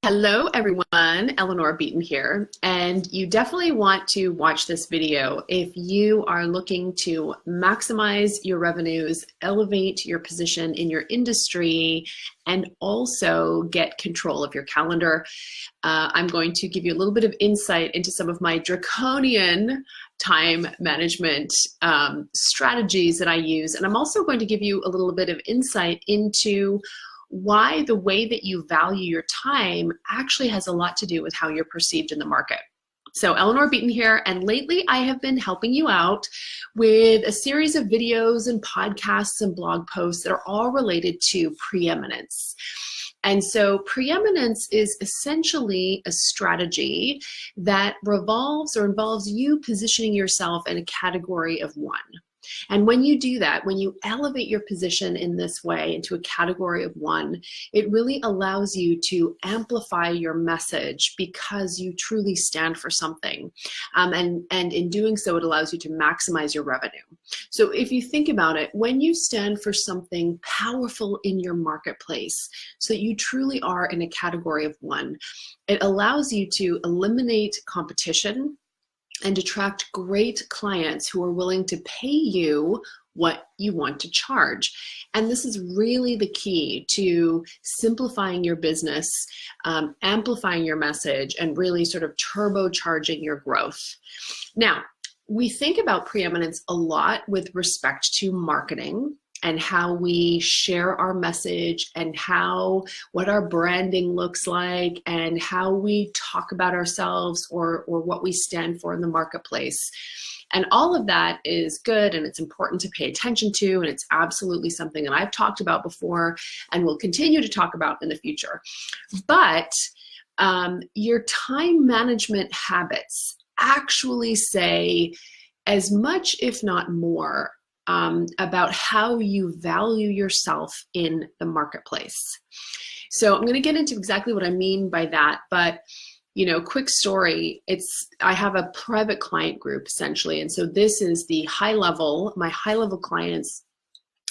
Hello everyone, Eleanor Beaton here, and you definitely want to watch this video if you are looking to maximize your revenues, elevate your position in your industry, and also get control of your calendar. I'm going to give you a little bit of insight into some of my draconian time management strategies that I use, and I'm also going to give you a little bit of insight into why the way that you value your time actually has a lot to do with how you're perceived in the market. So Eleanor Beaton here, and lately I have been helping you out with a series of videos and podcasts and blog posts that are all related to preeminence. And so preeminence is essentially a strategy that revolves or involves you positioning yourself in a category of one. And when you do that, when you elevate your position in this way into a category of one, it really allows you to amplify your message because you truly stand for something. And in doing so, it allows you to maximize your revenue. So if you think about it, when you stand for something powerful in your marketplace, so that you truly are in a category of one, it allows you to eliminate competition and attract great clients who are willing to pay you what you want to charge. And this is really the key to simplifying your business, amplifying your message, and really sort of turbocharging your growth. Now, we think about preeminence a lot with respect to marketing and how we share our message and what our branding looks like and how we talk about ourselves or what we stand for in the marketplace. And all of that is good and it's important to pay attention to, and it's absolutely something that I've talked about before and will continue to talk about in the future. But your time management habits actually say as much, if not more, about how you value yourself in the marketplace. So I'm going to get into exactly what I mean by that, but quick story, I have a private client group essentially, and so this is my high level clients.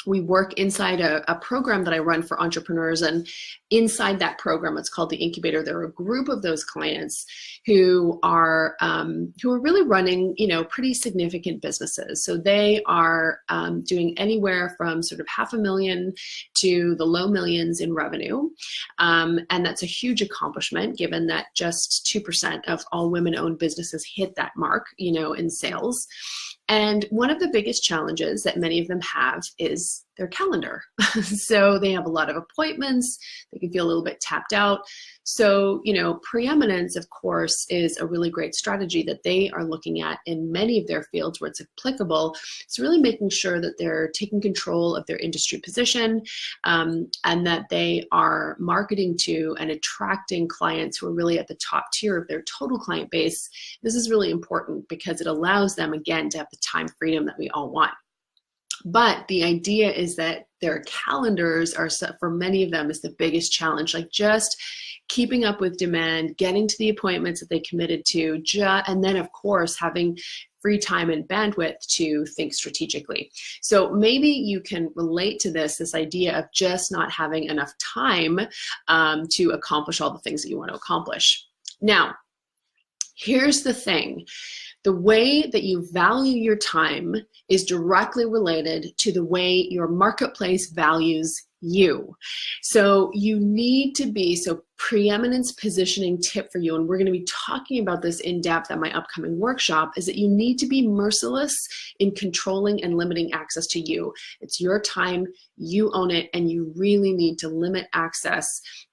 We work inside a program that I run for entrepreneurs, and inside that program, it's called the Incubator. There are a group of those clients who are really running, pretty significant businesses. So they are doing anywhere from sort of $500,000 to the low millions in revenue, and that's a huge accomplishment given that just 2% of all women-owned businesses hit that mark, in sales. And one of the biggest challenges that many of them have is their calendar. So they have a lot of appointments, they can feel a little bit tapped out. So, preeminence, of course, is a really great strategy that they are looking at in many of their fields where it's applicable. It's really making sure that they're taking control of their industry position, and that they are marketing to and attracting clients who are really at the top tier of their total client base. This is really important because it allows them, again, to have the time freedom that we all want. But the idea is that their calendars are, for many of them, is the biggest challenge, like just keeping up with demand, getting to the appointments that they committed to, and then of course having free time and bandwidth to think strategically. So maybe you can relate to this idea of just not having enough time to accomplish all the things that you want to accomplish. Now, here's the thing. The way that you value your time is directly related to the way your marketplace values you. So you need to be, preeminence positioning tip for you, and we're going to be talking about this in depth at my upcoming workshop, is that you need to be merciless in controlling and limiting access to you. It's your time, you own it, and you really need to limit access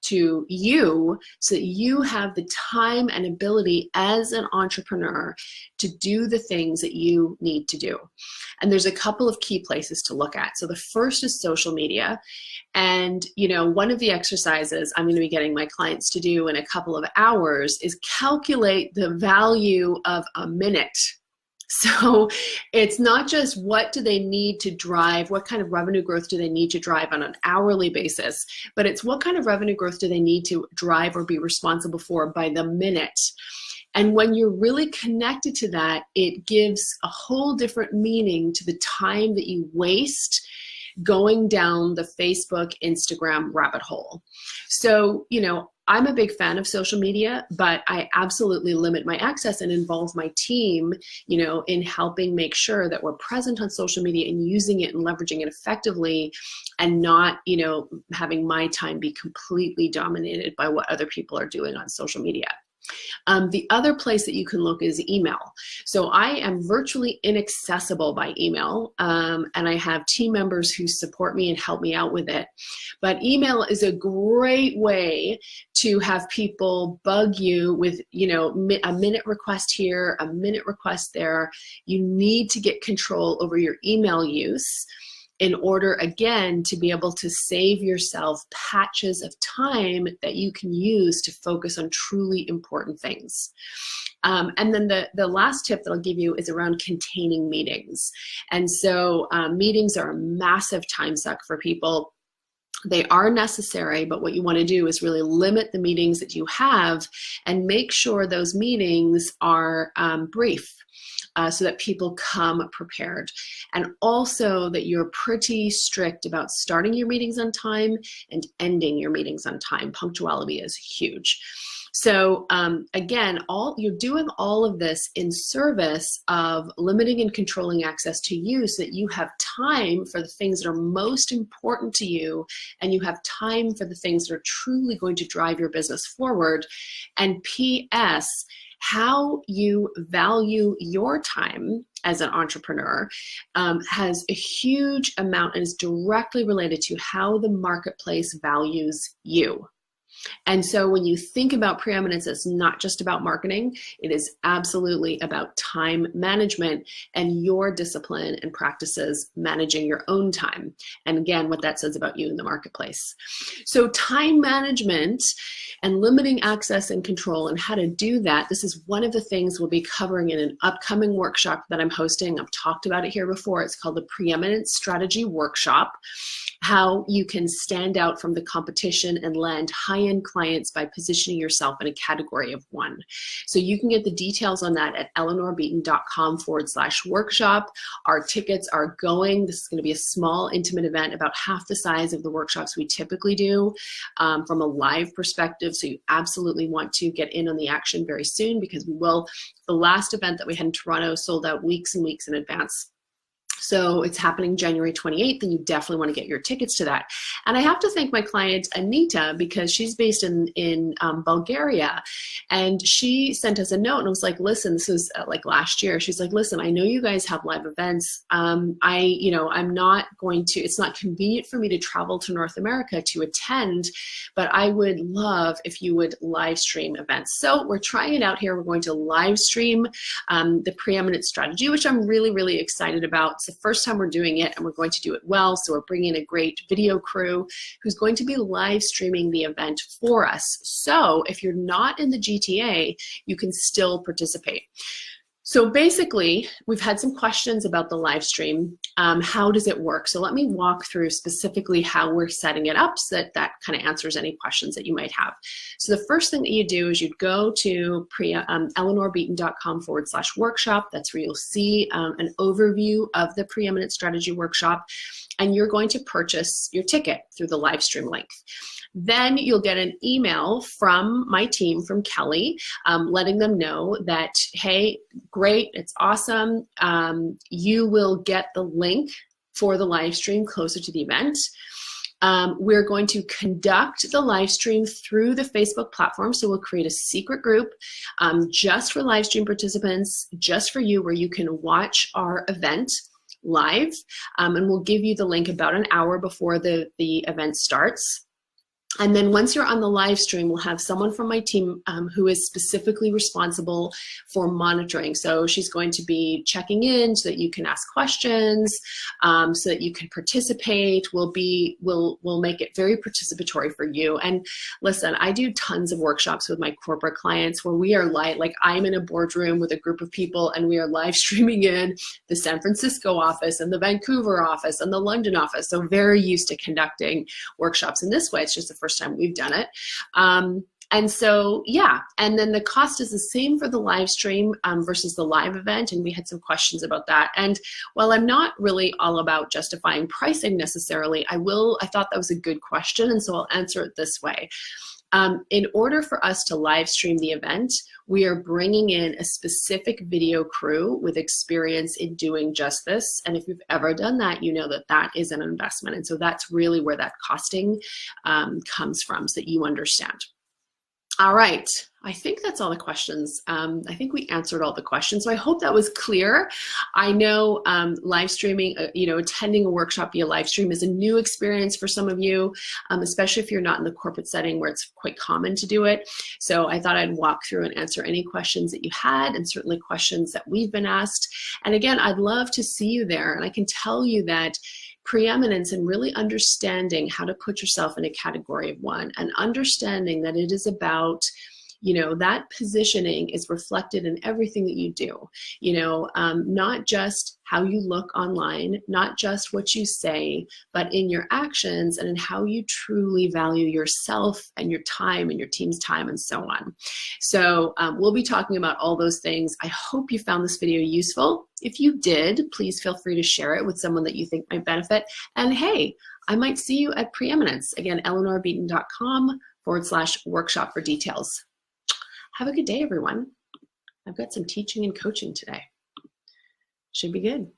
to you so that you have the time and ability as an entrepreneur to do the things that you need to do. And there's a couple of key places to look at. So the first is social media. And, one of the exercises I'm going to be getting my clients to do in a couple of hours is calculate the value of a minute. So it's not just what do they need to drive, what kind of revenue growth do they need to drive on an hourly basis, but it's what kind of revenue growth do they need to drive or be responsible for by the minute. And when you're really connected to that, it gives a whole different meaning to the time that you waste going down the Facebook, Instagram rabbit hole. So, I'm a big fan of social media, but I absolutely limit my access and involve my team, in helping make sure that we're present on social media and using it and leveraging it effectively, and not, having my time be completely dominated by what other people are doing on social media. The other place that you can look is email. So I am virtually inaccessible by email, and I have team members who support me and help me out with it. But email is a great way to have people bug you with, a minute request here, a minute request there. You need to get control over your email use in order, again, to be able to save yourself patches of time that you can use to focus on truly important things. And then the last tip that I'll give you is around containing meetings. And so meetings are a massive time suck for people. They are necessary, but what you want to do is really limit the meetings that you have and make sure those meetings are brief. So that people come prepared, and also that you're pretty strict about starting your meetings on time and ending your meetings on time. Punctuality is huge. So again, you're doing all of this in service of limiting and controlling access to you so that you have time for the things that are most important to you, and you have time for the things that are truly going to drive your business forward. And P.S., how you value your time as an entrepreneur has a huge amount and is directly related to how the marketplace values you. And so when you think about preeminence, it's not just about marketing. It is absolutely about time management and your discipline and practices managing your own time. And again, what that says about you in the marketplace. So time management and limiting access and control and how to do that, this is one of the things we'll be covering in an upcoming workshop that I'm hosting. I've talked about it here before. It's called the Preeminence Strategy Workshop. How you can stand out from the competition and land high-end clients by positioning yourself in a category of one. So you can get the details on that at eleanorbeaton.com/workshop. Our tickets are going. This is going to be a small, intimate event, about half the size of the workshops we typically do from a live perspective. So you absolutely want to get in on the action very soon, because we will. The last event that we had in Toronto sold out weeks and weeks in advance. So it's happening January 28th, and you definitely want to get your tickets to that. And I have to thank my client, Anita, because she's based in Bulgaria. And she sent us a note and was like, listen, this was like last year. She's like, listen, I know you guys have live events. I'm not going to, it's not convenient for me to travel to North America to attend, but I would love if you would live stream events. So we're trying it out here. We're going to live stream the Preeminence Strategy, which I'm really, really excited about. It's the first time we're doing it, and we're going to do it well. So we're bringing in a great video crew who's going to be live streaming the event for us. So if you're not in the GTA, you can still participate. So basically, we've had some questions about the live stream. How does it work? So let me walk through specifically how we're setting it up so that kind of answers any questions that you might have. So the first thing that you do is you'd go to eleanorbeaton.com/workshop. That's where you'll see an overview of the Preeminence Strategy Workshop, and you're going to purchase your ticket through the live stream link. Then you'll get an email from my team, from Kelly, letting them know that, hey, great, it's awesome. You will get the link for the live stream closer to the event. We're going to conduct the live stream through the Facebook platform. So we'll create a secret group just for live stream participants, just for you, where you can watch our event live. And we'll give you the link about an hour before the event starts. And then once you're on the live stream, we'll have someone from my team who is specifically responsible for monitoring. So she's going to be checking in so that you can ask questions, so that you can participate. We'll make it very participatory for you. And listen, I do tons of workshops with my corporate clients where we are like I'm in a boardroom with a group of people, and we are live streaming in the San Francisco office and the Vancouver office and the London office. So very used to conducting workshops in this way. It's just the first time we've done it. And so, yeah, and then the cost is the same for the live stream versus the live event, and we had some questions about that. And while I'm not really all about justifying pricing necessarily, I thought that was a good question, and so I'll answer it this way. In order for us to live stream the event, we are bringing in a specific video crew with experience in doing just this. And if you've ever done that, you know that that is an investment. And so that's really where that costing comes from, so that you understand. All right, I think that's all the questions. I think we answered all the questions, so I hope that was clear. I know live streaming, attending a workshop via live stream is a new experience for some of you, especially if you're not in the corporate setting where it's quite common to do it. So I thought I'd walk through and answer any questions that you had, and certainly questions that we've been asked. And again, I'd love to see you there, and I can tell you that preeminence and really understanding how to put yourself in a category of one, and understanding that it is about, that positioning is reflected in everything that you do, not just how you look online, not just what you say, but in your actions and in how you truly value yourself and your time and your team's time and so on. So we'll be talking about all those things. I hope you found this video useful. If you did, please feel free to share it with someone that you think might benefit. And hey, I might see you at Preeminence. Again, eleanorbeaton.com/workshop for details. Have a good day, everyone. I've got some teaching and coaching today. Should be good.